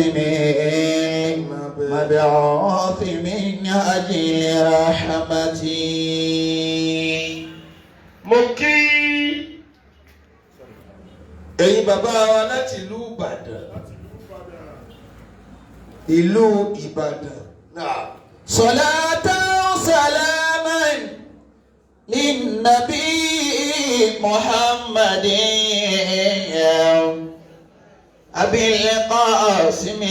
القاسم المبعوث من أجل رحمتي. mo kí ẹ̀yin bàbá wa láti ìlú Ìbàdàn. صلاة وسلاما للنبي محمد أبي القاسم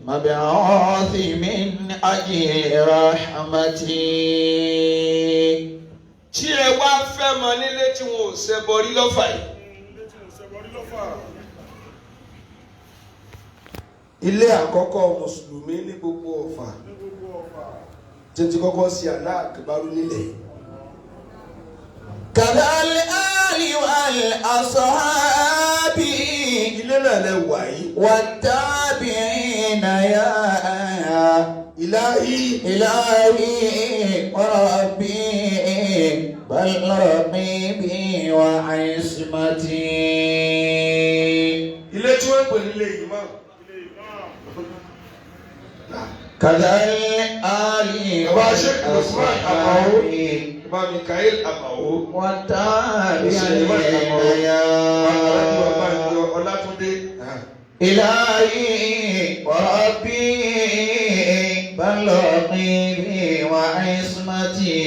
المبعوث من أجل رحمتي. tí ẹ wá fẹ́ mọ nílé tí wọn ò ṣẹbọ rí lọ́fà yìí. ilé àkọ́kọ́ mùsùlùmí ní gbogbo Ọ̀fà títí kọ́kọ́ sí Allahu Akbar nílẹ̀. كذا الآل والأصحاب ilé náà lẹ wà yìí. والتابعين يا إلهي وربي بل رقيبي وعصمتي. ilé tí wọ́n pè nílé ìmọ̀. كذا الآل والأصحاب Bá Mikael Amao. والتابعين يا Ọlátúndé. إلهي وربي بل رقيبي وعصمتي.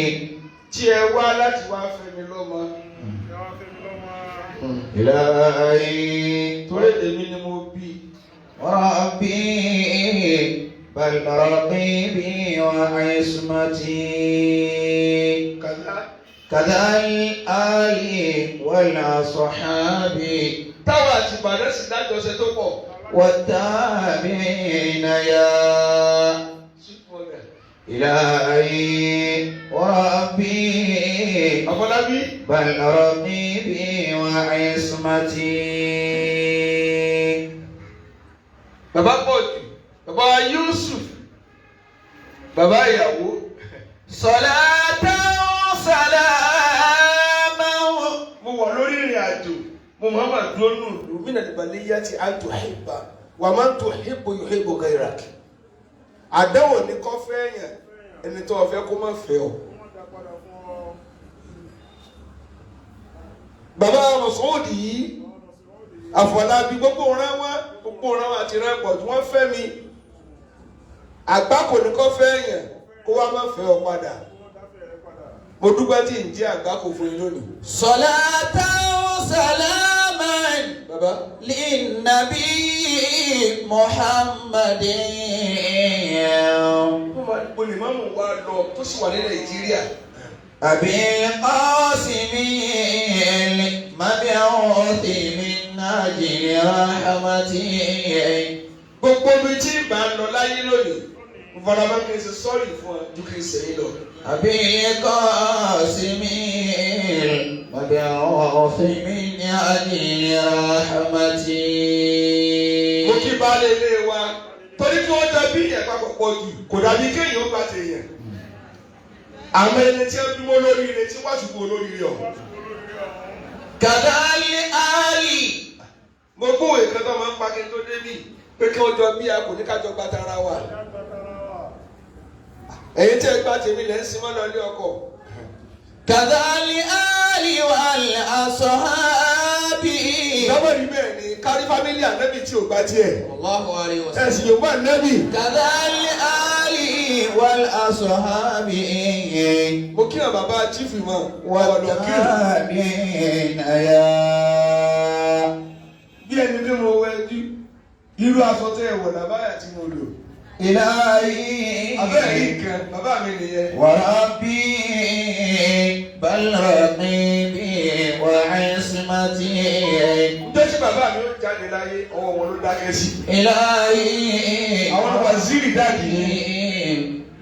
tí ẹ wá láti wá fẹ́ mi lọ́mọ. إلهي torí èmi ni mo bí. وربي بل رقيبي وعصمتي. كذا الآل والأصحاب táwa àti Ìbàdàn sì dájọṣe tó pọ̀. والتابعين يا إلهي وربي Àfọlábí. بل رقيبي وعصمتي. Bàbá Pọ̀jù. Bàbá Yusuf. Bàbá ìyàwó. صلاة وسلاما. mo wà lórí ìrìn àjò. mo Muhammad dúró nù lù mí nà ìbàlẹ̀ yá ti àjò àìbá wà máa ń tó hìbò yóò hìbò gairak. àdáwò ní kọ́ fẹ́ yàn ẹni tó ọ̀fẹ́ kó má fẹ́ ọ. bàbá Mọ̀súdì yìí Àfọlábí gbogbo ọ̀ràn wa àti rẹ́pọ̀ tí wọ́n fẹ́ mi. àgbákò ní kọ́ fẹ́ yàn kó wá má fẹ́ ọ padà. mo dúpẹ́ tí ń jẹ́ àgbákò fún yín lónìí. صلاة وسلاما bàbá. للنبي محمد olùmọ̀mù wa lọ tó sì wà ní Nàìjíríà. أبي القاسم المبعوث من أجل رحمتي. gbogbo mi tí ń bá ń lọ láyé lónìí fọlọ́mọ kì í ṣe sọ́ọ̀rì fún ọ ju kì í sẹ́yìn lọ. أبي القاسم المبعوث من أجل رحمتي. mo kí baálé ilé wa torí kí wọ́n dá bí ìyẹn papọ̀ pọ̀ jù kò dàbí kéèyàn ó bá ti yẹn. àwọn ẹni tí wọ́n dúró lórí ire tí wọ́n ṣubú olórí ire ọ̀. كذا الآل. mo gbóhùn ìkan tó máa ń pa kí n tó dé bí pé kí wọ́n jọ bí a kò ní ká jọ gba tara wa. ẹ̀yin tí ẹ gbá tèmi lẹ́ ń sin mọ́ lọ ilé ọkọ̀. كذا الآل والأصحاب. lọ́wọ́ rí bẹ́ẹ̀ ni kárí fámílì ànábì tí ò gbá tiẹ̀. الله عليه وسلم. ẹ̀sìn yorùbá ànábì. كذا الآل والأصحاب. mo kí àwọn bàbá chief mọ́ والتابعين يا bí ẹni bí mo wẹ́jú irú aṣọ tẹ́ ẹ wọ̀ làbáyà tí mo lò. إلهي abẹ́rẹ́ yìí kan bàbá mi nìyẹn. وربي بل رقيبي وعصمتي. ǹjẹ́ tí bàbá mi ó jáde láyé ọwọ́ wọn ló dákẹ́ sí. إلهي àwọn waziri dáàdì ni.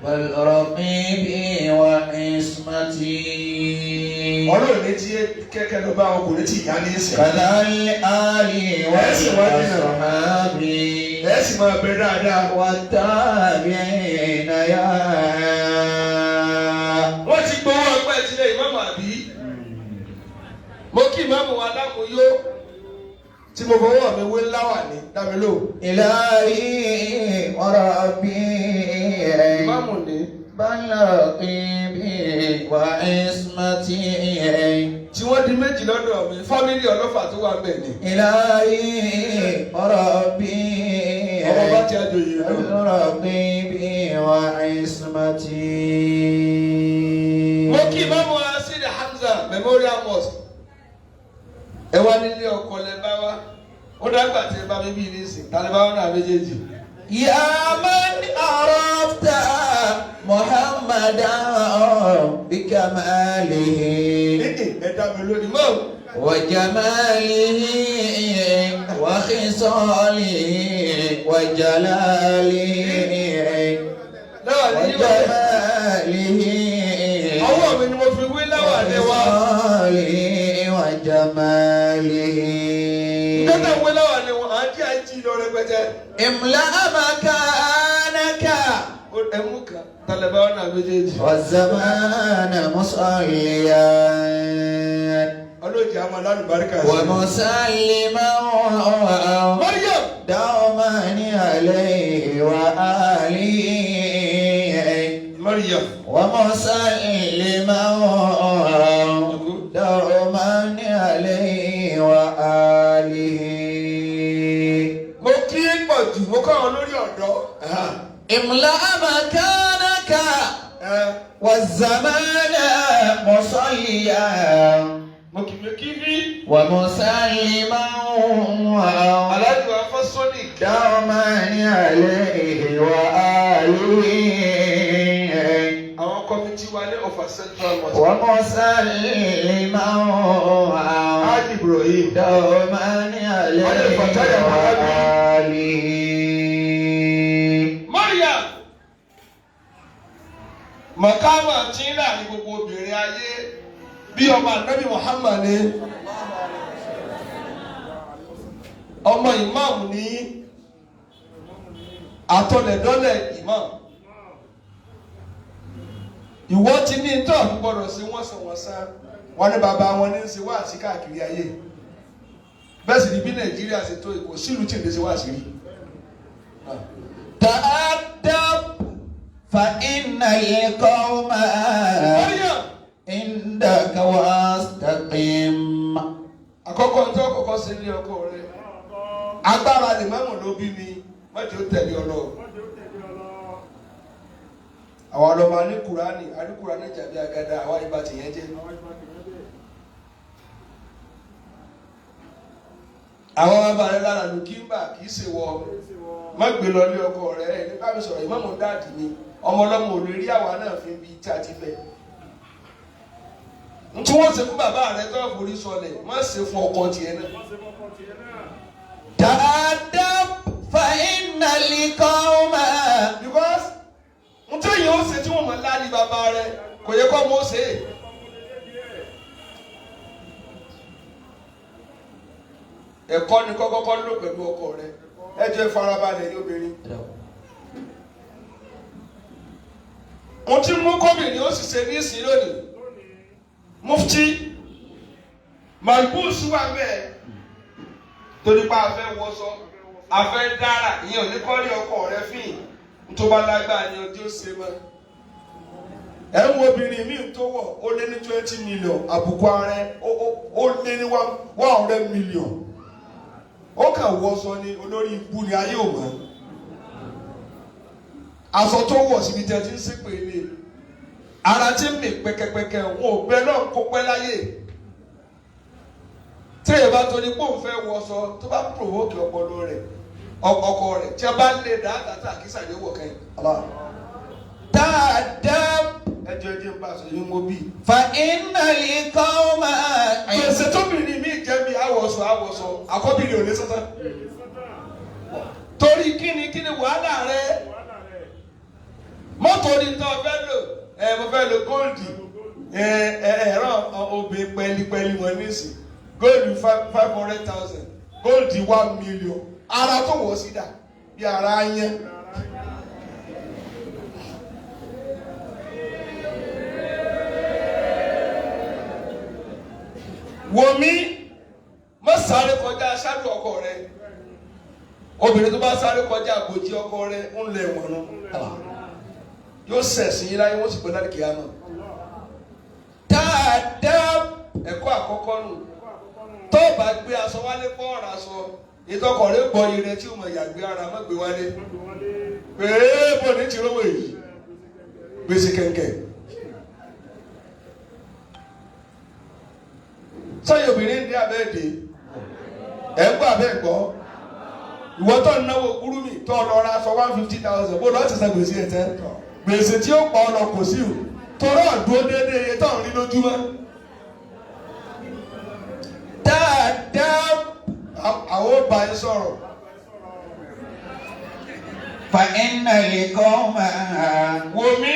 بل رقيبي وعصمتي. ọlọ́run ní tí kẹ́kẹ́ ló bá wọn kò ní tí ìyá ní í sìn. كذا الآل والأصحاب. ẹ sì máa bẹ dáadáa. والتابعين يا wọ́n ti gbowó ọgbẹ́ ìtìlẹ̀ ìmáàmù àbí. mo kí ìmáàmù wa dákun yó tí mo fọwọ́ mi wé láwàní dámi lò. إلهي وربي ìmáàmù ní. بل رقيبي وعصمتي tí wọ́n di méjì lọ́dọ̀ mi fámílì ọlọ́fà tó wà bẹ́ẹ̀ ni. إلهي وربي ọmọ bá ti àjòyè lọ. بل رقيبي وعصمتي. mo kí ìmáàmù Asiri Hamza Memorial Mosque. ẹ wá nílé ọkọ lẹ bá wá ó dágbà tí ẹ bá mi bí ní sìn tani bá wọn náà méjèèjì. يا من عرفت محمدا بكماله ẹ dá mi lónìí mọ́. وجماله وخصاله وجلاله وجماله ọwọ́ mi ni mo fi wí láwà lẹ́wà. وخصاله وجماله dọ́tà wí láwà lẹ́wà àti àìjí lọ rẹpẹtẹ. املأ مكانك ẹmú kan tàlẹ̀ bá wọn náà méjèèjì. والزمان مصليا ọlọ́ọ̀jì àmọ́ alálùbáríkà sí. ومسلما Maryam. دوما عليه وآله Maryam. ومسلما دوما عليه وآله. mo kí pọ̀ jù mo kọ́ àwọn lórí ọ̀dọ́. املأ مكانك والزمان مصليا mo kì mí kí bí. ومسلما aláàjì wa fọ́ sóní. دوما عليه وآله àwọn kọ́mítì wa ní ọ̀fà central mosque. ومسلما Haji Ibrahim. دوما عليه وآله. Maryam. mọ̀kámà tí ń rà ní gbogbo obìnrin ayé bí ọmọ ànábì Muhammad ní. ọmọ ìmáàmù ní àtọ̀lẹ̀dọ́lẹ̀ ìmáàmù. ìwọ ti ní tó àfúgbọ́dọ̀ sí wọ́n sọ wọ́n sá wọn ní bàbá wọn ní í ṣe wáàsí káàkiri ayé bẹ́ẹ̀ sì ni bí Nàìjíríà ṣe tó ìkó sílùú tí èdè ṣe wáàsí rí. تأدب فإن القوم عندك واستقم. àkọ́kọ́ tó kọ́kọ́ sí ilé ọkọ rẹ agbára lè mọ́mọ́ ló bí mi mọ́jọ́ ó tẹ̀lé ọlọ́. àwọn ọlọ́mọ aníkùránì jàbí agada àwa ìbá tìyẹn jẹ́. àwọn bàbá rẹ lára ló kí ń bà kì í ṣe wọ má gbé lọ ilé ọkọ rẹ ẹ nípa mi sọ̀rọ̀ ìmọ̀mọ́ dáàdì mi ọmọ ọlọ́mọ ò lè rí àwa náà fi bí tí a ti fẹ́. tí wọ́n ṣe fún bàbá rẹ tó forí sọlẹ̀ má ṣe fún ọkọ tiẹ̀ náà. تأدب فإن القوم. because ntẹ́ yìí ó ṣe tí wọ́n mọ̀ láàlì bàbá rẹ kò yẹ kó mọ̀ ó ṣe. ẹ̀kọ́ ni kọ́kọ́kọ́ lò pẹ̀lú ọkọ rẹ ẹ jẹ́ farabalẹ̀ ní obìnrin. ohun tí mú kọ́bìnrin ó sì ṣe ní ìsìn lónìí mufti malbus wà bẹ́ẹ̀ torí pa afẹ́ wọṣọ afẹ́ dára ìyẹn ò ní kọ́ rí ọkọ rẹ fín tó bá lágbára ni ojú ó ṣe mọ́. ẹ ń wo obìnrin míì tó wọ̀ ó lé ní 20 million àbùkù ààrẹ ó lé ní 100 million ó kàn wọṣọ ni olórí ibú ni ayé ò mọ̀ aṣọ tó wọ̀ síbi tẹ́ ti ń ṣépè lé ara tí ń mì pẹ́kẹ́pẹ́kẹ́ wọn ò bẹ náà kó pẹ́ láyé tí èyí bá torí pé òun fẹ́ wọṣọ tó bá provoke ọpọlọ rẹ̀ ọkọ rẹ̀ tí a bá lè dá àtàtà kí sàlẹ̀ wọ̀ kẹ́yìn. تأدب ẹjọ́ ẹjẹ́ ń bá aṣọ yìí ń wó bí. فإن القوم. gbèsè tóbìnrin mi jẹ́ mi àwọ̀sọ àkọ́bìnrin ò ní sọ́tàn. torí kíni wàhálà rẹ mọ́tò ní tó fẹ́ lò mo fẹ́ lo góòlì ẹ̀rọ obìnrin pẹ́ẹ́lípẹ́ẹ́lí wọn nísìn góòlì 500,000 góòlì 1 million ara tó wọ̀ sí dà bí ara yẹn. wò mí má sáré kọjá ṣáàdù ọkọ rẹ obìnrin tó bá sáré kọjá àbòjì ọkọ rẹ ń lẹ wọn náà yóò sẹ̀sìn yín láyé wọ́n sì gbé láti kíá náà. dáadáa ẹ̀kọ́ àkọ́kọ́ nù tó bá gbé aṣọ wálé pọ́ ọ̀rọ̀ aṣọ ìtọ́kọ̀ rẹ gbọ́ ire tí ó mọ̀ yàgbé ara má gbé wálé pèé bò ní tìrọ̀wé yìí gbèsè kẹ̀kẹ́. sọ́yìn obìnrin ní abẹ́ẹ̀dẹ́ ẹ̀ ń gbọ́ abẹ́ẹ̀gbọ́ ìwọ tó ń náwó kúrúmì tó lọ ra aṣọ 150,000 bó lọ́ọ́ ti san gbèsè ẹ̀ tẹ́ gbèsè tí ó pa ọ̀nà kò sí o tọrọ àdúró déédéé iye tó ń rí lójúmọ́. dáadáa àwọn ò bá yín sọ̀rọ̀. fa inna al-qawma wò mí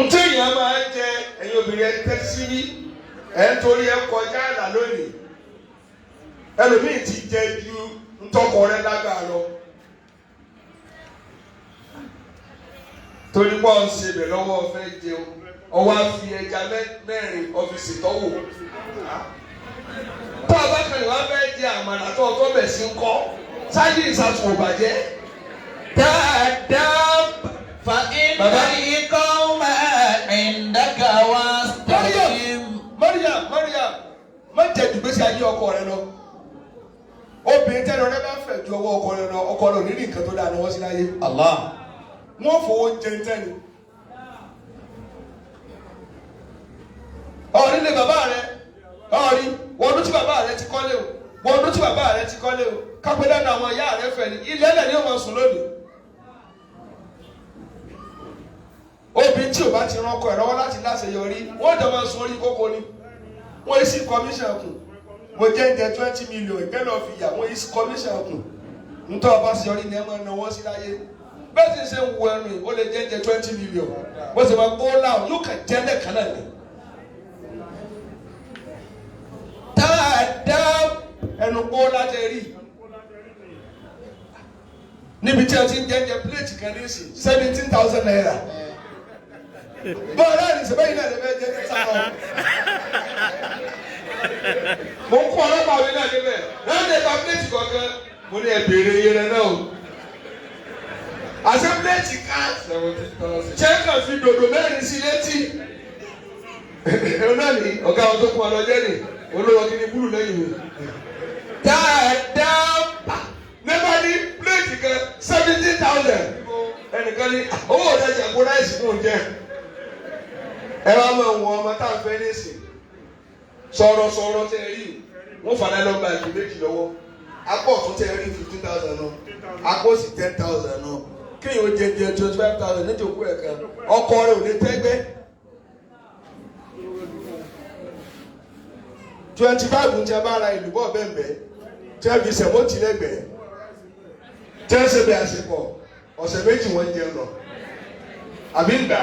ntí èèyàn máa ń jẹ ẹ̀yin obìnrin ẹ̀ tẹ́ sí ẹ̀ ń torí ẹ̀ kọjá àlà lónìí ẹlòmíì ti jẹ ju ntọ́kọ rẹ lágbára lọ torí pọ́ ń ṣe bẹ̀ lọ́wọ́ fẹ́ jẹun ọwọ́ àfi ẹja mẹ́rin ọ́fíìsì tọ́wò tó o bá kàn wá fẹ́ jẹ àmàlà tó o tó bẹ̀ sí ń kọ́ sáyé ìsàtún òbàjẹ́. dáadáa fa inna al-qawma indaka wastaqim. Mariam má jẹ dùgbésí ayé ọkọ rẹ lọ obìnrin tẹ́lẹ̀ rẹ bá fẹ̀ ju ọwọ́ ọkọ rẹ lọ ọkọ rẹ ò ní rí nǹkan tó dáa ní wọ́n sí láyé. Allah. wọ́n fowó jẹ tẹ́ni. ọ̀rí lé bàbá rẹ ọ̀rí wọ́n ló tí bàbá rẹ ti kọ́lé o wọ́n ló tí bàbá rẹ ti kọ́lé o kápẹ́ dáná àwọn ìyá rẹ fẹ̀ ní ilé ẹ̀lẹ̀ ni ó máa sùn lónìí. obìnrin tí ò bá ti rán ọkọ ẹ̀ lọ́wọ́ láti láṣeyọrí wọ́n jọ máa sun orí kókó ni wọ́n yìí sí commission kù mo jẹ́ ǹjẹ́ 20 million ìgbẹ́ lọ́ọ́ fi yà wọ́n yìí sí commission kù ntọ́ ọba sí orí ni ẹ máa náwó sí láyé bẹ́ẹ̀ sì ṣe ń wo ẹnu yìí ó lè jẹ́ ǹjẹ́ 20 million wọ́n sì máa gbó láwọn yóò kàn jẹ́ lẹ́ẹ̀kan náà ni. dáadáa ẹnu gbó láti rí níbi tí a ti ń jẹ́ ǹjẹ́ plate kan ní sí 17,000 naira. bọ́ọ̀lá ní sẹ́bẹ̀yìn náà lè fẹ́ jẹ́ ní sábà mo ń kó ọlọ́pàá mi náà débẹ̀ láti ẹ̀ka plẹ̀tì kọ̀ọ̀kan mo ní ẹ̀bẹ̀rẹ̀ iye rẹ̀ náà o. àṣẹ plẹ̀tì ká ṣẹ́kàn fi dòdò mẹ́rin sí létí. ẹ̀rọ náà ní ọ̀gá wọn tó kún ọlọ́jẹ́ nì olówó kí ni búrú lẹ́yìn mi. dáadáa nígbà ní plẹ̀tì kan 17,000 ẹnìkan ní owó ọ̀dájà kó ráìsì fún oúnjẹ. ẹ wá máa wọ ọmọ táwọn fẹ́ ní ìsìn sọ̀rọ̀ tẹ́ rí wọ́n fà náà lọ́gbà ìlú méjì lọ́wọ́ apọ̀ ọ̀tún tẹ́ rí 15,000 náà apọ̀ sí 10,000 náà kéèyàn ó jẹ 25,000 níjẹ́ òkú ẹ̀ka ọkọ rẹ̀ ò lè tẹ́gbẹ́ 25 ń jẹ bá ara ìlú bọ̀ bẹ́ẹ̀ tí wọ́n fi sẹ̀mọ́tì lẹ́gbẹ̀ẹ́ tí wọ́n ṣe bí àṣepọ̀ ọ̀sẹ̀ méjì wọ́n jẹ lọ àbí ń gbà.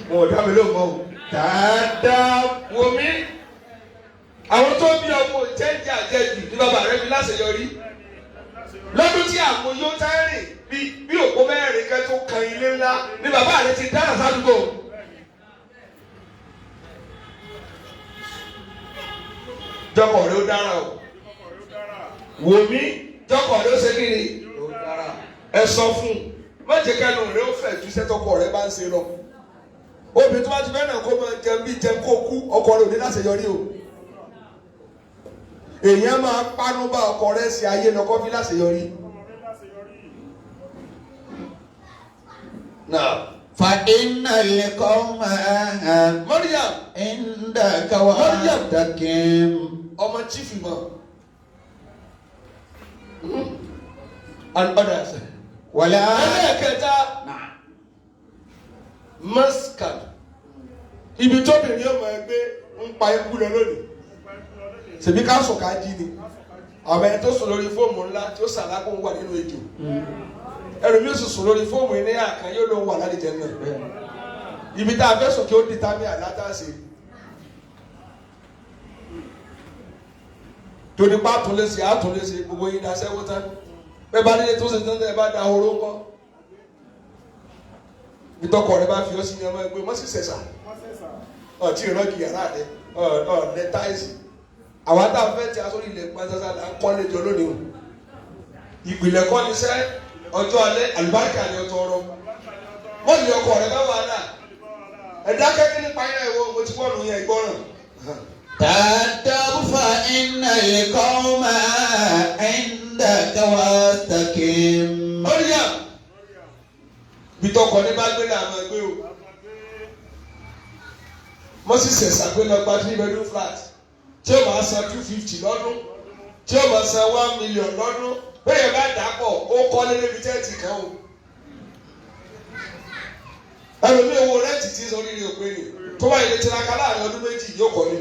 wọn ò dá mi lóhùn mọ́ o. dáadáa wò mí àwọn tó bí ọmọ jẹ́jẹ́ àjẹjù ní bàbá rẹ fi láṣeyọrí lọ́dún tí àwọn yóò tẹ́rìn bí òpó mẹ́rin kẹ́ tó kan ilé ńlá ní bàbá rẹ ti dáná sádùúgbò. jọkọ̀ rẹ ó dára o wò mí jọkọ̀ rẹ ó ṣe kí ni ẹ sọ fún un má jẹ́ kẹ́nu rẹ ó fẹ̀ ju sẹ́tọ̀kọ̀ rẹ bá ń ṣe lọ. obìnrin tó bá ti fẹ́ náà kó máa jẹun bí jẹun kó kú ọkọ rẹ ò ní láṣeyọrí o. èèyàn máa pánú bá ọkọ rẹ ṣe ayé lọkọ fi láṣeyọrí. fa inna al-qawma Mariam indaka wastaqim. ọmọ chief mọ and others. wala ẹlẹ́ẹ̀kẹta maskan ibi tóbìnrin ọmọ ẹgbẹ́ ń pa ikú lọ lónìí ṣèbí ká sùn ká jí ni àwọn ẹni tó sùn lórí fóòmù ńlá tí ó sàlákùn wà nínú ejò ẹlòmí ó sì sùn lórí fóòmù ní àkàn yóò ló ń wà lálejò náà ibi tá a fẹ́ sùn kí ó di tàbí àlátàsí torí pa àtúnlẹ̀sẹ̀ gbogbo yín dá sẹ́wọ́ tán bẹ́ẹ̀ bá nílé tó ṣe tán tẹ́ bá da oró kọ́ ìtọ́kọ̀ rẹ bá fi ọ́ sí ní ọmọ ẹgbẹ́ mọ́ sí sẹ̀sà ọ̀tí ìrọ́gì yàrá rẹ ọ̀ọ́dẹ táìsì àwọn àtàwọn fẹ́ ti aṣọ ilẹ̀ pàṣẹṣà là ń kọ́lé jọ lónìí o ìpìlẹ̀ kọ́ ni sẹ́ ọjọ́ alẹ́ àlùbáríkà ni ọtọ ọrọ̀ wọ́n lè ọkọ̀ rẹ bá wà náà ẹ̀dá kẹ́kẹ́ nípa yẹn ìwọ mo ti bọ́ọ̀lù yẹn ìgbọ́ràn. تأدب فإن القوم عندك واستقم. Mọ́ríyà bitọ́kọ̀ ní bá gbé náà máa gbé o. Mọ́sísẹ̀ ṣàgbé lọ gba 3 bedroom flat tí ó máa san 250 lọ́dún tí ó máa san 1 million lọ́dún bẹ́ẹ̀ bá dà pọ̀ ó kọ́ lé níbi tẹ́ẹ̀tì kan o. Ẹlòmíì owó rẹ́ǹtì tí sọ rírì òpin ni tó bá ilé tiraka láàrin ọdún méjì yóò kọ́ ni.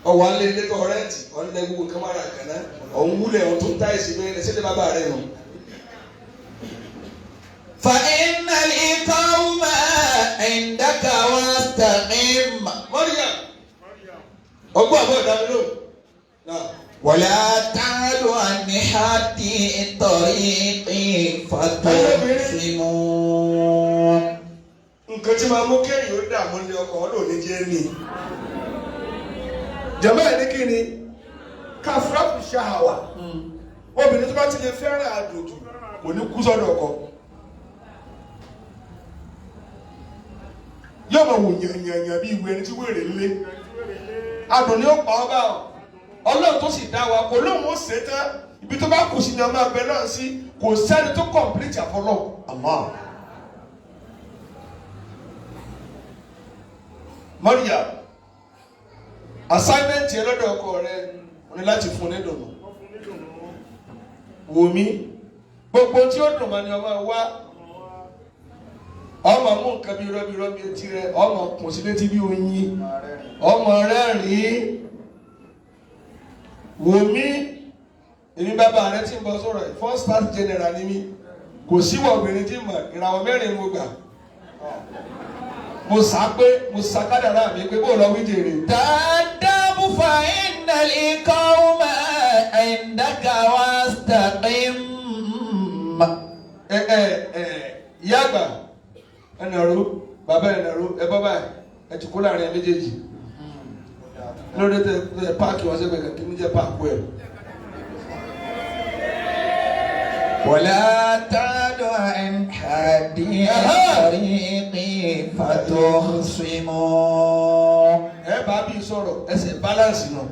Ọwọ́ alẹ́ ilé tó rẹ́ǹtì ọ̀nlẹ̀ gbogbo kámárà kàná ọ̀hún wúlẹ̀ ọ̀tún táìsì bẹ́ẹ̀ lẹ́sẹ̀ lé bàbá rẹ̀ nù. فإن القوم عندك واستقم. Mọ́ríyà ọgbọ́n àbọ̀ ìdámilò. ولا تعد عن حد الطريق فتقسم. Nǹkan tí máa mú kéèyàn ó dààmú ní ọkọ̀ ọ̀dọ̀ ní jẹ́ ní. Jàmbá ẹ̀ ní kí ni? Káfíńtì ṣáhàwà. Obìnrin tó bá ti lè fẹ́ràn àdòdù kò ní kú sọ́dọ̀ ọkọ. Yóò máa wò yànyànyàn bí ìwé ẹni tí wèrè lé. Adùn ni ó pa ọ́ bá ọ. Ọlọ́run tó sì dá wa kò lóun ó ṣe tán. Ibi tó bá kù sí ni ọmọ abẹ náà sí kò sẹ́ni tó kọ̀m̀plìtì àfọlọ́. Mọ́ríyà assignment yẹn lọ́dọ̀ ọkọ rẹ o ní láti fún ní dùnú. Wò mí gbogbo tí ó dùn mọ́ ni ọmọ wa ọmọ mú nǹkan bí rọ́bì etí rẹ ọmọ kùn sí létí bí oyin ọmọ rẹ́rìn-ín. Wò mí èmi bàbá rẹ tí ń bọ̀ sọ̀rọ̀ ẹ̀ first class general ni mí kò síwọ̀ obìnrin tí mọ̀ ìràwọ̀ mẹ́rin mo gbà. Mo sá kádàrá mi pé bó lọ wí jèrè. تأدب فإن القوم عندك واستقم. Ìyá àgbà ẹnàró bàbá ẹnàró ẹ bọ́ báyìí ẹ ti kó láàrin ẹ méjèèjì lórí tẹ páàkì wọn sẹgbẹ kí ní jẹ páàkì ẹ. ولا تعد عن حد الطريق فتخصم. Ẹ bá bí sọ̀rọ̀ ẹsẹ̀ balance nù.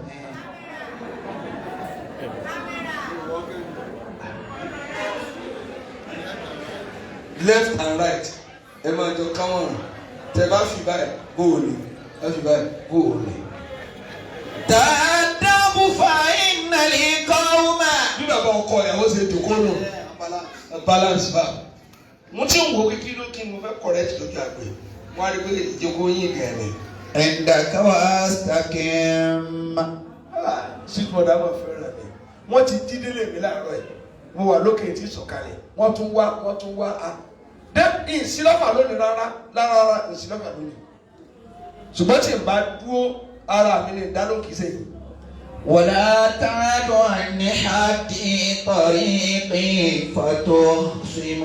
Left and right ẹ máa jọ káwọn tẹ bá fi báyìí góòlì ẹ fi báyìí góòlì. تأدب فإن القوم. Bí bàbá ọkọ ìyàwó ṣe dòkó nù balance bá mo ti ń wo kí ló kí n mo fẹ́ correct lójú àgbẹ̀ wọ́n á rí pé ìjókòó yín gẹ̀ẹ́nì. عندك واستقم. Sweet mother máa fẹ́ràn mi wọ́n ti jí délé mi láàárọ̀ yìí mo wà lókè tí sọ̀kalẹ̀ wọ́n tún wá a dé ìsílọ́fà lónìí rárá ìsílọ́fà lónìí ṣùgbọ́n tí n bá dúró ara mi lè dá lókè sẹ́yìn. ولا تعد عن حد الطريق فتخصم.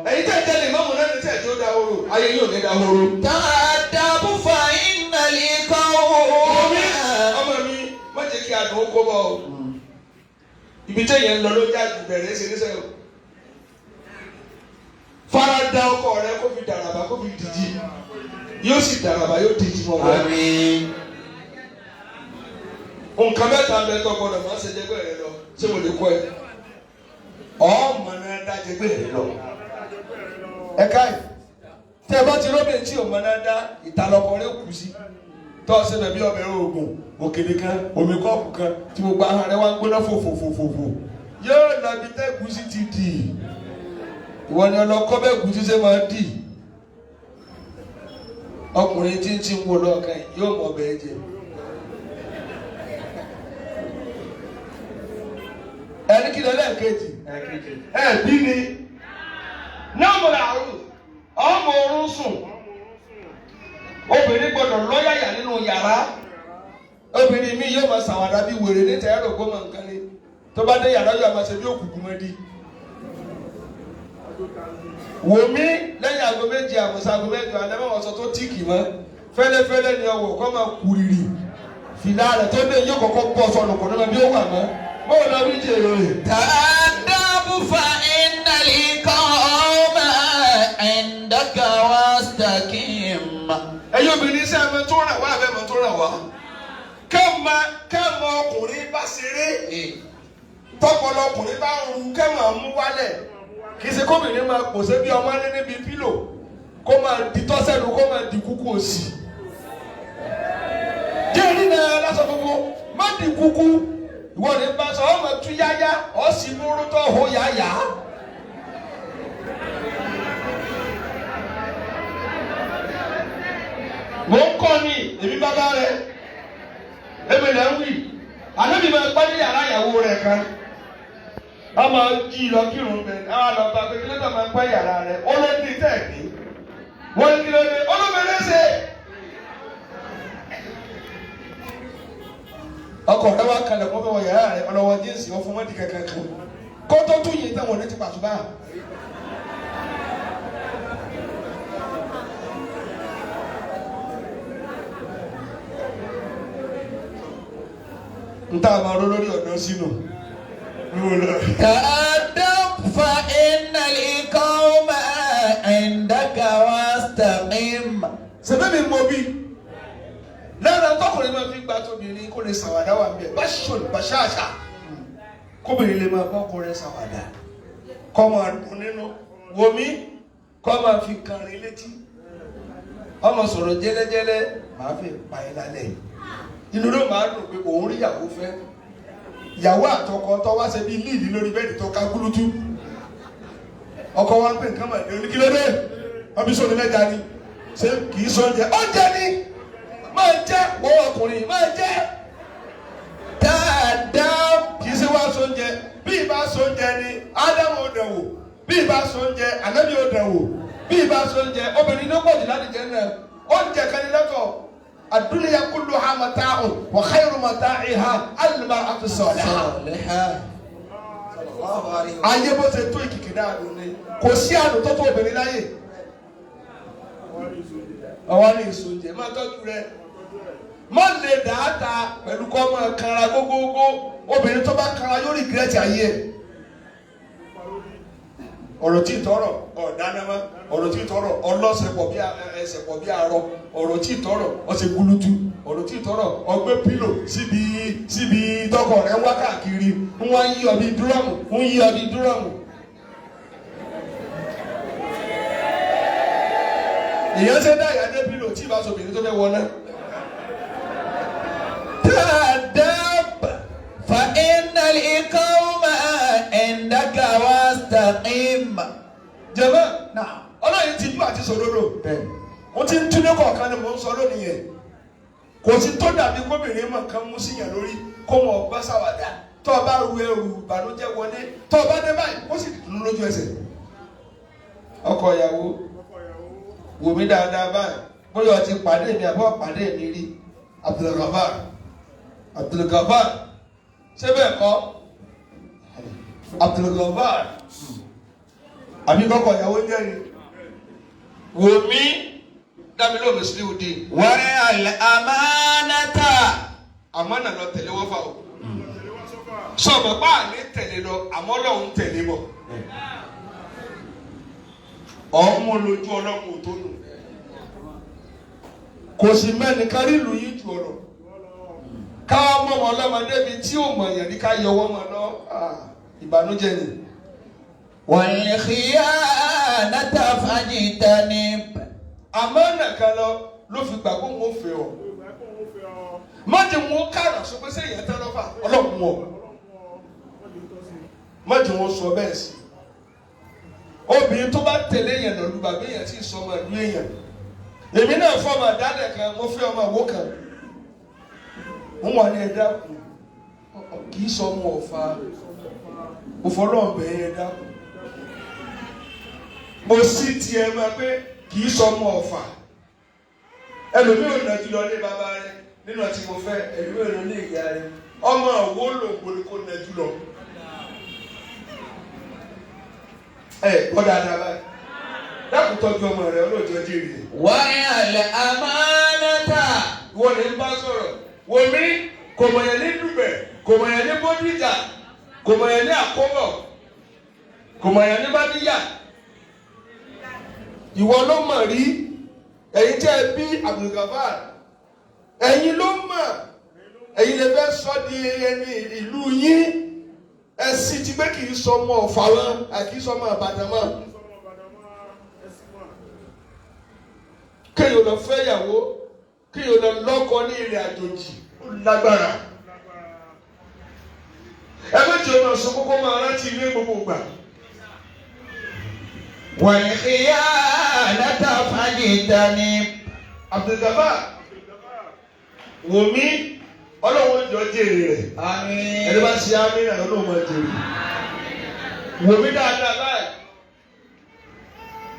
Ẹ̀yin tẹ́ tẹ́lẹ̀ mọ́mú náà ní tẹ́ tí ó dá horo ayé yóò ní dá horo. تأدب فإن القوم. Ọmọ mi má jẹ́ kí adùn ó kó bọ̀ o. Ibi tẹ́yẹ̀ ń lọ ló jáde bẹ̀rẹ̀ ṣe ní sẹ́yìn. Farada ọkọ rẹ kó fi dàràbà kó fi dìjì yóò sì dàràbà yóò dìjì mọ́ wọn. Àmín. Nǹkan mẹ́ta ń bẹ tó gbọdọ̀ máa ṣe jẹgbẹ́ rẹ lọ ṣé mo lè kọ́ ẹ. Ọmọ náà dá jẹgbẹ́ rẹ lọ. Ẹ káyì tẹ́ ẹ bá ti róbìn tí òmọ náà dá ìtàlọ́kọ̀ọ́rẹ́ kù sí tọ́ ọ síbẹ̀ bí ọbẹ̀ oògùn òkèlè kan omi kọ́ọ̀pù kan tí gbogbo ahọ́n rẹ wá ń gbóná fòfòfòfò yóò lọ bí tẹ́gùsì ti dì ìwọ ni ọlọ́kọ́ bẹ́ẹ̀ gùsì ṣe máa dì ọkùnrin tí ń ti ń wo lọ́ọ̀kan yóò mọ ọbẹ̀ jẹ. Ẹni kí lẹ́lẹ́kejì bí ni náà mo làárù ọmọ orun sùn obìnrin gbọ́dọ̀ lọ́yàyà nínú yàrá obìnrin mi yóò máa ṣàwàdà bí wèrè níta ẹ̀rọ kó máa nǹkan ni tó bá dé yàrá yóò máa ṣe bí òkùnkùn mọ́ di. wò mí lẹ́yìn aago méje àmọ̀sá aago mẹ́jọ àdàmọ́ ọ̀sán tó tíìkì mọ́ fẹ́lẹ́fẹ́lẹ́ ni ọwọ́ kọ́ máa kúrìrì fìlà rẹ̀ tó dé yóò kọ́kọ́ bọ́ sọ̀nù kò ní bí ó wà mọ́ bóun lọ bí jèrè. tàdábù fa ìnàlí kọ́ọ̀mà ẹ̀ńdàkà wá stàkìm. ẹ̀yin obìnrin sẹ́ ẹ̀mọ tó ràn wá àbẹ̀mọ tó ràn wá kẹ́mọ ọkùnrin bá ṣeré tọpọlọ ọkùnrin bá ń ru kẹ́mọ mú wálẹ̀ kì í ṣe kóbìnrin máa pòṣé bí ọmọ ní níbi pílò kó máa di tọ́sẹ̀lú kó máa di kúkú òsì. jẹ́rìí náà lásán gbogbo má di kúkú ìwọ ní bá sọ ọmọ tú yáyá ọ sì múrú tó hó yáyá. mò ń kọ́ ni èmi bàbá rẹ̀ èmi lẹ́ ń wí ànábì máa gbọ́ ní yàrá ìyàwó rẹ̀ kan ọmọ jí lọ kírun bẹ́ẹ̀ àwọn àlọ́ba pé kí ló tó máa gbọ́ yàrá rẹ̀ ó ló ní tẹ̀lé wọ́n ní kí ló dé olómìnira ṣe. ọkọ̀ rẹ̀ wá kalẹ̀ kó fẹ́ wọ yàrá rẹ̀ ọlọ́wọ́ jíǹsì wọ́n fún wọn di kankan kan kó tó tún yìí táwọn ní ti pàṣípà. n ta máa ró lórí ọ̀nà sínú. tàdábù fa ìnàlí kọ́ọ̀mà ẹ̀ńdàkà wá stàkìm. sẹ́fẹ́ mi mọ bí lára tọkùnrin máa fi gba tóbìnrin kó lè ṣàwàdà wà bẹ́ẹ̀ bá ṣòlù bá ṣáàṣà kóbìnrin lè máa bọ́kùnrin ṣàwàdà kọ́ máa dùn nínú wòmí kọ́ máa fi kàrin létí ọmọ sọ̀rọ̀ jẹ́lẹ́jẹ́lẹ́ máa fi pa ẹ́ lálẹ́ inú ló máa dùn pé òun rí ìyàwó fẹ́ ìyàwó àtọkọ tó wá ṣe bí líìlì lórí bẹ́ẹ̀dì tó ká gúlútú ọkọ wa ń pè nǹkan màdé oníkílódé wọn bí sọ̀rọ̀ lẹ́jà ni ṣé kì í sọ oúnjẹ oúnjẹ ni máa jẹ wọ́n ọkùnrin máa jẹ dáadáa kì í ṣe wá sọ oúnjẹ bí ìbá sọ oúnjẹ ni ádámù ò dẹ̀ wò bí ìbá sọ oúnjẹ ànábì ò dẹ̀ wò bí ìbá sọ oúnjẹ obìnrin ló pọ̀ jù láti jẹ́ náà oúnjẹ kan ní lọ́tọ̀ الدنيا كلها متاع وخير متاعها المرأة الصالحة. ayé bó ṣe tó ìkìkì náà ló ní kò sí àdùn tó tó obìnrin láyè ọwọ́ ní ìsúnjẹ má tọ́jú rẹ má lè dáadáa pẹ̀lú kọ́ máa kanra gógógó obìnrin tó bá kanra yóò rìgírẹ́tì ayé ẹ̀ ọ̀rọ̀ tí ìtọ́rọ̀ ọ̀dánamá ọ̀rọ̀ tí ìtọ́rọ̀ ọlọ́sẹ̀pọ̀ bí ẹsẹ̀pọ̀ bí arọ ọ̀rọ̀ tí ìtọ́rọ̀ ọ̀sẹ̀ gúlútú ọ̀rọ̀ tí ìtọ́rọ̀ ọgbẹ́ pílò síbi tọkọ rẹ̀ wá káàkiri ń wá yí ọbí dúrọ́mù ń yí ọbí dúrọ́mù. èèyàn ṣe dá ìyá dé pílò tí ìbá sọ̀bìnrin tó fẹ́ wọlé. tàdábù fa ìnàlí kọ́ọ̀mà ẹ̀ńdàkà wá stàkìm. jẹ̀mọ́ ọlọ́yin ti dú àti sòdodo mo ti ń túnú kọ̀ọ̀kan ni mo ń sọ lónìí yẹn kò sí tó dàbí gómìnà mọ̀ kan mú síyàn lórí kó wọn ọgbà sáwàdà tó o bá ru ẹrù ìbànújẹ́ wọlé tó o bá dé báyìí ó sì dùn lójú ẹsẹ̀. ọkọ ìyàwó wò mí dáadáa báyìí bóyá o ti pàdé mi àbọ̀ pàdé mi rí Abdulgafar ṣé bẹ́ẹ̀ kọ́ Abdulgafar àbí kọ́kọ́ ìyàwó ń jẹ́rìí wò mí dábì ló mùsùlùmí di. wàrẹ́ àlẹ́ àmánátà. àmánà lọ tẹ̀lé wọ́n fà o. sọ̀bọ̀ bá a ní tẹ̀lé lọ àmọ́ lọ́hùn tẹ̀lé bọ̀. ọmọ lójú ọlọ́mọ tó nù. kò sí mẹ́ni kárí ìlú yìí jù ọ̀rọ̀. káwọn mọ̀ wọn lọ́mọdé bíi tí ò mọ̀ yẹn ní ká yọ wọ́n mọ̀ lọ ìbànújẹ́ ni. wal khiyanata fajtanib. àmánà kan ló fi gbà kó wọn fẹ́ ọ. má jẹ́ wọn kára sọ pé sẹ́yìn tẹ́ lọ́fà ọlọ́run wọ̀. má jẹ́ wọn sọ bẹ́ẹ̀ sí. obìnrin tó bá tẹ̀lé yẹn lọ́lú bàbá yẹn tí ì sọ ọmọ ìlú èèyàn. èmi náà fọ́ ọmọ àdálẹ̀ kan mo fẹ́ ọmọ àwọ̀ kan. wọ́n wà ní ẹ̀dá kì í sọ ọmọ ọ̀fà òfọlọ́ọ̀bẹ ẹ̀dá. mo sì tiẹ̀ máa pé kì í sọ ọmọ ọ̀fà ẹlòmíì ò nà jùlọ ní bàbá rẹ nínú àti mo fẹ́ ẹlòmíì ò ní ìyá rẹ ọmọ òwò lòǹgbò ni kò nà jùlọ. kọ́ dáadáa báyìí dákun tọ́jú ọmọ rẹ olóòjọ́ jèrè. والأمانة wọ́n ní bá sọ̀rọ̀ wọ́n mi kò mọ̀ yẹn ní Dùgbẹ̀ kò mọ̀ yẹn ní Bódìjà kò mọ̀ yẹn ní Àkóbọ̀ kò mọ̀ yẹn ní Bádíyà. ìwọ ló mọ̀ rí ẹ̀yin tẹ́ ẹ bí Abdulgafar ẹ̀yin ló mọ̀ ẹ̀yin lè fẹ́ sọ di ẹni ìlú yín ẹ̀sìn ti gbé kì í sọ ọmọ Ọ̀fà wọn àkì í sọ ọmọ Ìbàdàn mọ́. kéèyàn lọ fẹ́ yàwó kéèyàn lọ lọ́kọ ní ilẹ̀ àjòjì ó lágbára. ẹ méjì ọmọ ọ̀sán kókó máa rántí ilé gbogbo gbà. والخيانة فاجتنب. Abdulgafar wò mí ọlọ́run jọ jèrè rẹ̀. Àmín. ẹni bá ṣe àmì náà ọlọ́run máa jèrè. wò mí dáadáa báyìí.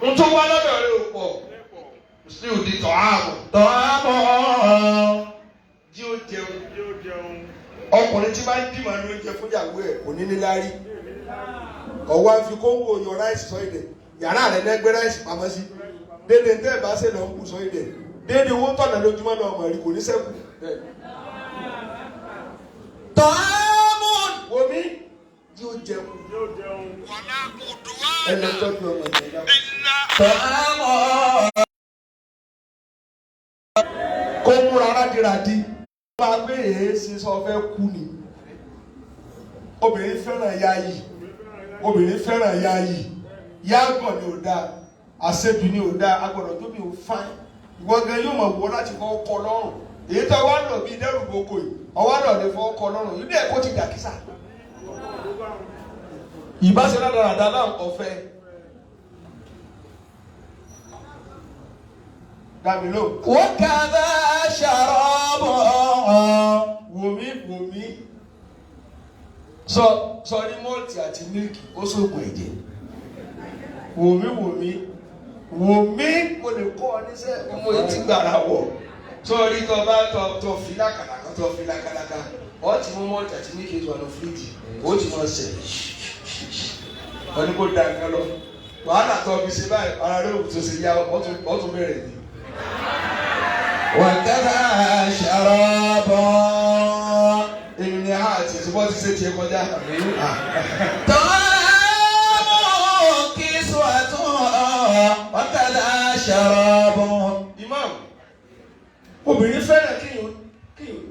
n tó wá lọ́dọ̀ rẹ̀ ò pọ̀ sí òdi tọ́hámù. jí ó jẹun. ọkùnrin tí bá ń dìmọ̀ ní oúnjẹ fún ìyàwó ẹ̀ kò ní níláárí. ọ̀wá fi kóńgò yan ráìsì sọ èdè yàrá rẹ̀ lẹ́gbẹ́ ráìsì pamọ́ sí. dédé ń tẹ́ ẹ̀ bá ṣe lọ ń kù sọ èdè dédé owó tọ̀nà lójúmọ́ náà mọ̀ rí kò ní sẹ́kù. tọ́hámù. wò mí jí ó jẹun. ẹnì tọ́jú ọmọ ìjọba. tọ́hámù. kó múra rádiràdi. wọ́n á gbé èé ṣe sọ fẹ́ kú ni. obìnrin fẹ́ràn yáyì obìnrin fẹ́ràn yáyì yágọ̀ ni ò dáa àṣejù ni ò dáa agbọ̀dọ̀ tó bí ò fáin ìwọ gan yóò mọ̀ wọ́ láti fọ́ ọkọ lọ́rùn èyí tó wá lọ bíi dẹ́rù gbogbo yìí ọwọ́ lọ lè fọ́ ọkọ lọ́rùn yìí bẹ́ẹ̀ kó ti dà kísà. ìbáṣe dáadáa náà ọ̀fẹ́ dàmílò. وكذا شراب. wòmí sọ ní mọ́ọ̀tì àti mílìkì ó sóògùn ẹ̀jẹ̀ wòmí mo lè kọ́ ọ níṣẹ́ ọmọ etí gbàrà wọ̀ sọ́ọ́rí tó bá tọ́ fìlà kàlàkà tọ́ fìlà kàlàkà ọ́ ti mú mọ́ọ̀tì àti mílìkì tó wà ní fíríjì ó ti mọ̀ ṣẹ̀ wọ́n ní kó da nǹkan lọ wàhálà tó fi ṣe báyìí ara rẹ̀ òkú tó ṣe yá ọ́ tún bẹ̀rẹ̀ ni. وكذا شراب. èmi ni a ti ṣùgbọ́n ti ṣe tiẹ̀ kọjá. طعام كسوة وكذا شراب. Imam obìnrin fẹ́ràn kéèyàn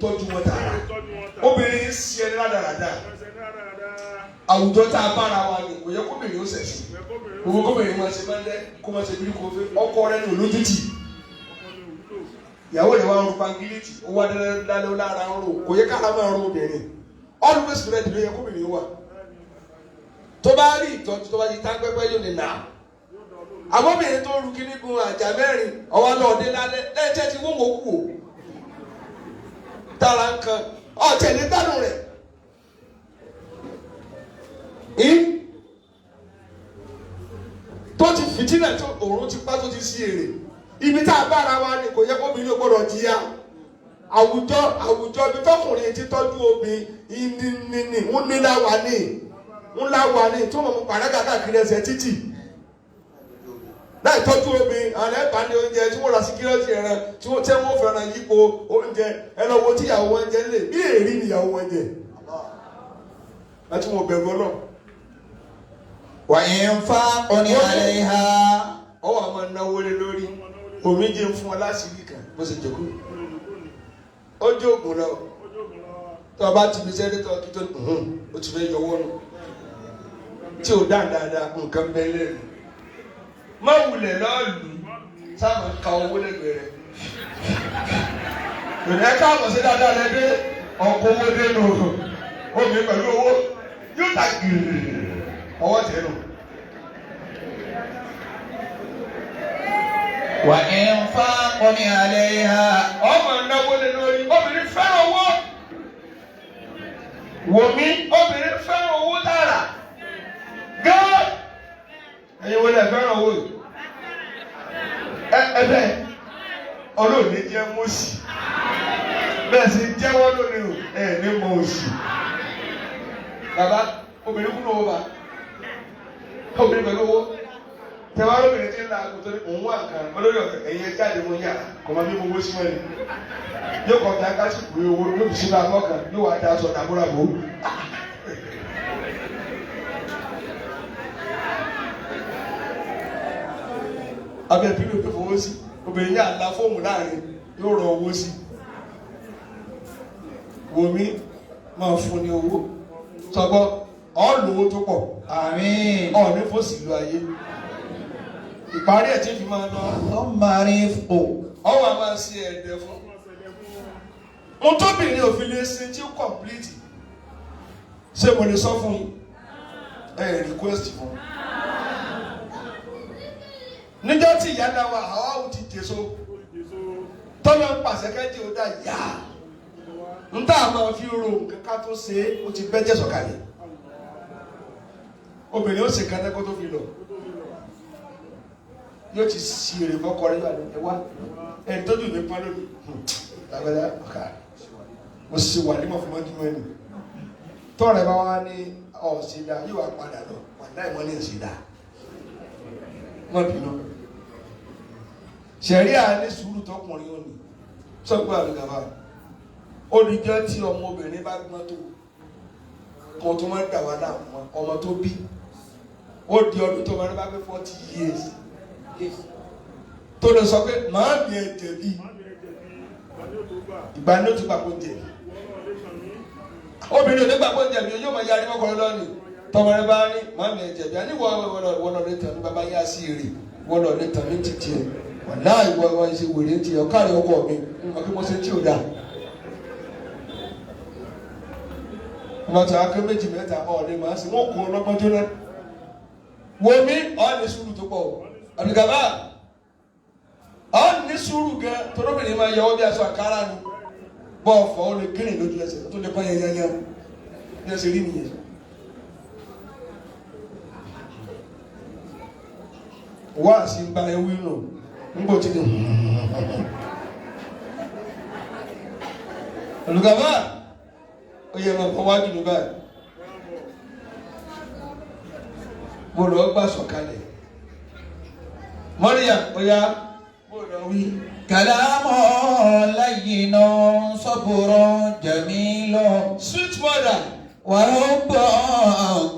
tọ́jú wọn tààrà obìnrin ń ṣe ẹni rádaràda àwùjọ tá a bára wa ni kò yẹ kóbìnrin ó ṣẹ̀ṣẹ̀ gbogbo kóbìnrin máa ṣe máa ń lẹ kó máa ṣe bí kò fẹ́ ọkọ rẹ ní olójútì ìyàwó rẹ wá ń ru pangiliti ó wá dálẹ́ lára ń ro kò yẹ kára máa ro obìnrin always ready ló yẹ kóbìnrin wà tó bá rí ìtọ́jú tó bá ti tán pẹ́pẹ́ yóò ní nà àbọ̀bìnrin tó ru kíní gun àjà mẹ́rin ọwọ́ lọ́ọ̀dẹ́ lálẹ́ lẹ́jẹ́ ti wọ́n mọ̀ kú o tara nǹkan ọ̀tẹ̀ ní gbádùn rẹ̀ tó ti fìtínà tó òórùn ti pa tó ti sí èrè ibi tá a bára wa ni kò yẹ kóbìnrin ó gbọ́dọ̀ jìyà àwùjọ bí tọkùnrin ti tọ́jú obìnrin ní ńlá wà ní tó mọ̀ mọ́ pàrẹ́gà káàkiri ẹsẹ̀ títì láì tọ́jú obìnrin àwọn ẹ̀bà ní oúnjẹ tí wọ́n ra síkírọ́tì ẹran tí wọ́n fẹ́ràn yípo oúnjẹ ẹlọ́wọ́ tí ìyàwó wọn jẹ lè bí èrí ni ìyàwó wọn jẹ láti wọn bẹ̀rù ọlọ́ وإنفاق عليها. ọwọ́ àwọn náwó lé lórí omi jẹ́ fún wọn láṣìírí kan bó ṣe jòkó ó jó ògùn lọ tó o bá ti fi sẹ́dẹ̀tọ̀ kí tó o ti fẹ́ yọwọ́ nù tí o dáadáa nǹkan bẹ́ẹ̀ lẹ́nu má wulẹ̀ lọ́ọ̀lù sáàmù ka owó lẹ́gbẹ̀ẹ́ rẹ̀ ìrìn ẹ̀ka àbọ̀ sí dáadáa lẹ́dẹ́ ọkọ̀ owó dénú omi pẹ̀lú owó yóò ta gírì ọwọ́ tẹ̀ nù. وإنفاق عليها. ọmọ ìnáwó lé lórí obìnrin fẹ́ràn owó wòmí obìnrin fẹ́ràn owó tààrà gán ẹ̀yin wo lẹ fẹ́ràn owó yìí ẹ̀bẹ̀ olóòní jẹ́ mọ́sí bẹ́ẹ̀ sì jẹ́wọ́ lónìí o ní mọ́ òsì bàbá obìnrin kúrò owó bá obìnrin pẹ̀lú owó tẹwàá lóbìnrin tí ń la àgùntàn ní òun wà nǹkan olórí ọ̀fẹ́ ẹ̀yẹ jáde mú yàrá kò máa bí gbogbo sí mọ́ni yóò kọ́ bí akásìkò owó yóò fi sínú akọ́kàn yóò wá da aṣọ dàbúràbò. abẹ́ ìpínlẹ̀ òkè fowó sí obìnrin yà la fóòmù láàrin yóò rọ owó sí wòmí máa fún ní owó sọgbọ́ ọ̀ lówó tó pọ̀ àmín. ọ̀ ní fòsì lu ayé ìparí ẹ̀ tí fi máa lọ. Ọmọrin fò. ọwọ́ a máa ṣe ẹ̀dẹ̀ fún. ohun tóbìnrin òfin lè ṣe tí ó complete ṣé mo lè sọ fún yín request fún. níjọ́ tí ìyá náà wà àwọn ti dèso tọ́lọ́ ń pàṣẹ kẹ́jì ó dá yá ń tà máa fi ro nǹkan ká tó ṣe é ó ti bẹ́jẹ̀ sọ̀kalẹ̀ obìnrin ó ṣe kan tẹ́kọ́ tó fi lọ yóò ti si èrè fọkọ rẹ lọ́dún ẹ wá ẹni tó dùn mí pọ́n lónìí lágbàdá ọ̀kà mo sì wà ní mọ̀fúnmọ́ dúró ẹnu tọ́rẹ̀ bá wá ní ọ̀sídà yóò wá padà lọ padà ìwọ́n ní ìsídà wọ́n bínú ṣẹ̀rí àní sùúrù tọkùnrin ò ní sọ́gbà àlùkàfà olùjọ́ tí ọmọbìnrin bá gbọ́n tó kan tó máa ń dà wá láàmú ọmọ tó bí ó di ọdún tó máa ń bá pé 40 years tó lè sọ pé màá bí ẹ jẹ̀bi ìgbà ní ó ti gbàgbọ́ jẹ̀bi obìnrin ò ní gbàgbọ́ jẹ̀bi yóò máa yarí mọ́kànlá lọ́nìí tọmọdé bá ní màá bí ẹ jẹ̀bi àní wọ́n lọ lè tàn ní bàbá yá sí èrè wọ́n lọ lè tàn ní títí ẹ̀ wàlá ìwọ ṣe wèrè ti ọ̀ káàrí ọkọ mi ọkọ mo ṣe tí ò dáa wọ́n ti akẹ́ méjì mẹ́ta ọ̀ọ́dẹ màá sí wọ́n kó ọlọ́gbọ́n tó náà wọ́n mi ọ̀ ní sùúrù tó pọ̀ àbíkàbá ọ̀ ní sùúrù gan torobìnrin máa yọ ọ́ bí aṣọ àkàrà ni bọ́ọ̀ fọ́ ó lè kírìn lójú ẹsẹ̀ tó lè pọ́n yẹnyẹnyẹn ní ẹsẹ̀ rí nìyẹn. wá sí gba ewì nù ńgbò tí ni àbíkàbá ó yẹ máa kọ́ wájú ní báyìí mo lọ gbà sọ̀kalẹ̀ Maryam ó yá mo lọ wí. Kàlámù layyinu sabrun jamilu. Sweet mother. Wa rabbun